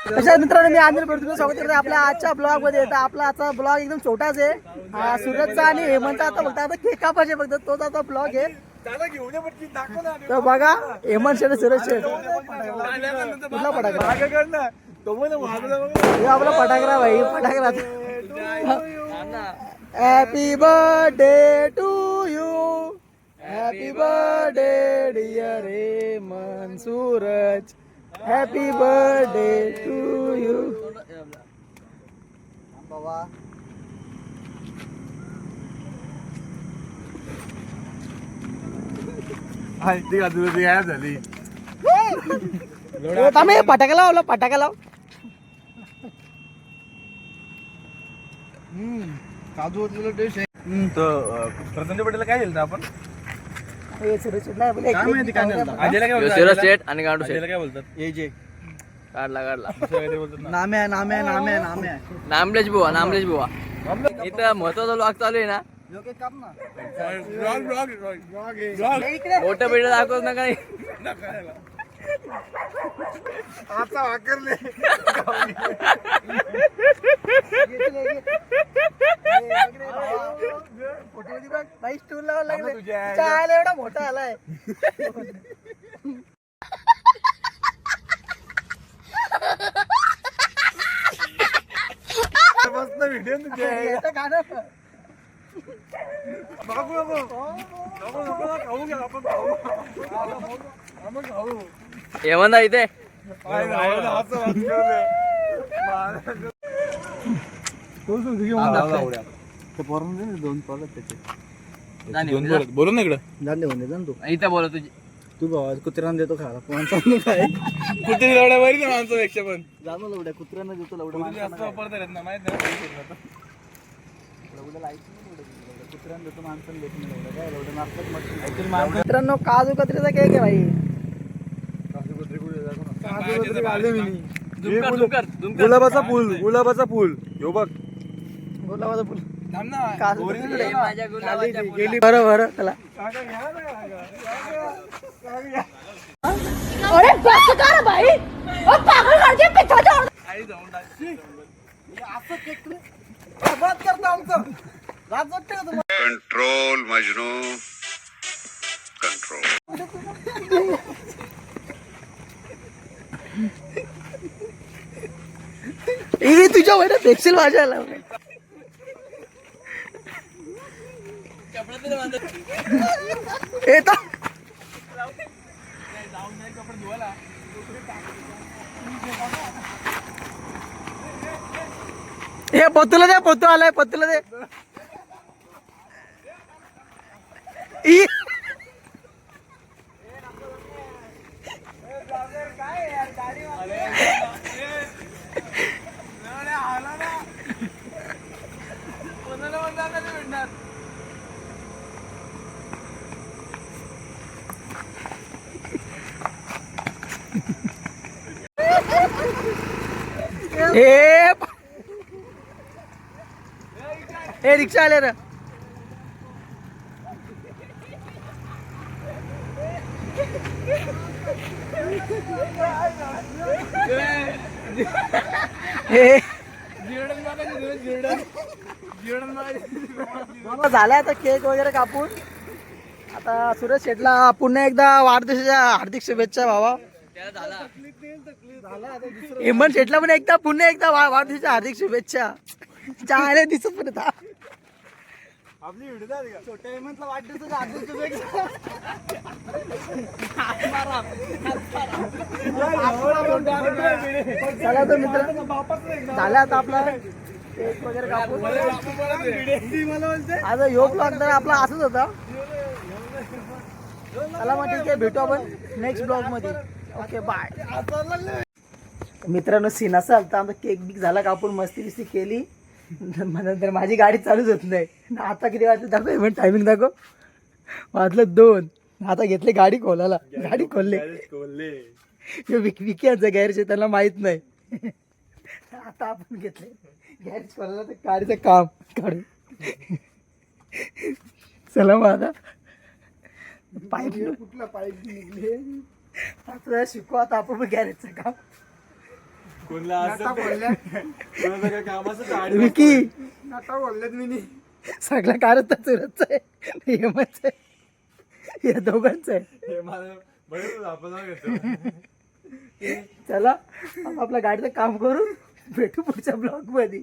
तशा मित्रांनो मी अनिल भरतुरे स्वागत करतो आपल्या आजच्या ब्लॉग मध्ये. तर आपला आजचा ब्लॉग एकदम छोटाच आहे. सूरजचा आणि हेमंतचा आता फक्त आता केक कापायचे फक्त तोच आता ब्लॉग आहे. तर बघा हेमंत शेठ सूरज शेठ कुठला फटाकरा आपला फटाकरा भाई फटाकरा. Happy birthday to you happy birthday dear Hemant Suraj happy birthday to you. बाबा झाली फटाका लावला फटाका लाव. काजू ओतलेलं टेस्ट आहे. प्रथमच्या बड्डेला काय दिलं आपण सूरज शेठ आणि गांडू शेठ काय बोलतात हे जे काढला नाम्या नाम्या नाम्या नाम्या नामलेश बुवा इथं महत्वाचा लॉक चालू आहे ना. मोठं बिल्डर दाखवत ना काही आता वाकरले बाईक स्टूल लावायला लागले चायला एवढा मोठा आलाय. मस्त व्हिडिओ येतं गाणं. हेमंत इथे बोलू ना इकडं तू इथं बोला तुझी तू भावा कुत्र्यानं देतो खायला माणसानं काय कुठे लवड्या बरी ना माणसापेक्षा पण जाणं लवड्या कुत्र्यानं देतो लवड्या जास्त वापरता ना माहित नाही. कुत्र्यानं देतो माणसानं देतो नाही लवड्या काय लवड्या मारतात. मित्रांनो काजू कत्रीचा केक आहे भाई. गुलाबाचा फुल यो बघ गुलाबाचा फुल माझ्या गेली बरोबर त्याला. अरे बस कर भाई ओ पागल कर दिया पिछा छोड़. Control Majnu control. तुझ्या वैर पेन्सिल वाजायला येता हे पोतूला दे पोतू आलाय पोतूला दे. हे रिक्षा आले रे. झालाय आता केक वगैरे कापून. आता सूरज शेठला पुन्हा एकदा वाढदिवसाच्या हार्दिक शुभेच्छा भावा. हेमंत शेठला पण एकदा पुन्हा एकदा वाढदिवसाच्या हार्दिक शुभेच्छा. चांगले दिसत पण आपली व्हिडिओ छोट्या हेमंतला वाढदिवसाच्या हार्दिक शुभेच्छा. चला तर मित्र झाला आता आपला केक वगैरे कापून. आता ह्यो ब्लॉग तर आपला असंच होता. चला मग ठीक आहे भेटू आपण नेक्स्ट ब्लॉग मध्ये. Okay bye. मित्रांनो सीन असं आलता आमचा केक बिक झाला कापून मस्ती बिस्ती केली. नंतर माझी गाडी चालूच होत नाही. आता किती वाजले दाखव म्हणजे टायमिंग दाखव. वाजलं 2. आता घेतले गाडी खोलायला. गाडी खोलले विक्यांचं गॅरेज त्यांना माहित नाही. आता आपण घेतले गॅरेज खोलायला तर गाडीचं काम काढू. चला मग आता पाईप कुठला पाईप निघले आता शिकू आता आपण गॅरेजचं काम. विकी सगळा कारच चुरच आहे हेमच आहे या दोघांच आहे. चला आपण आपल्या गाडीचं काम करू भेटू पुढच्या ब्लॉग मध्ये.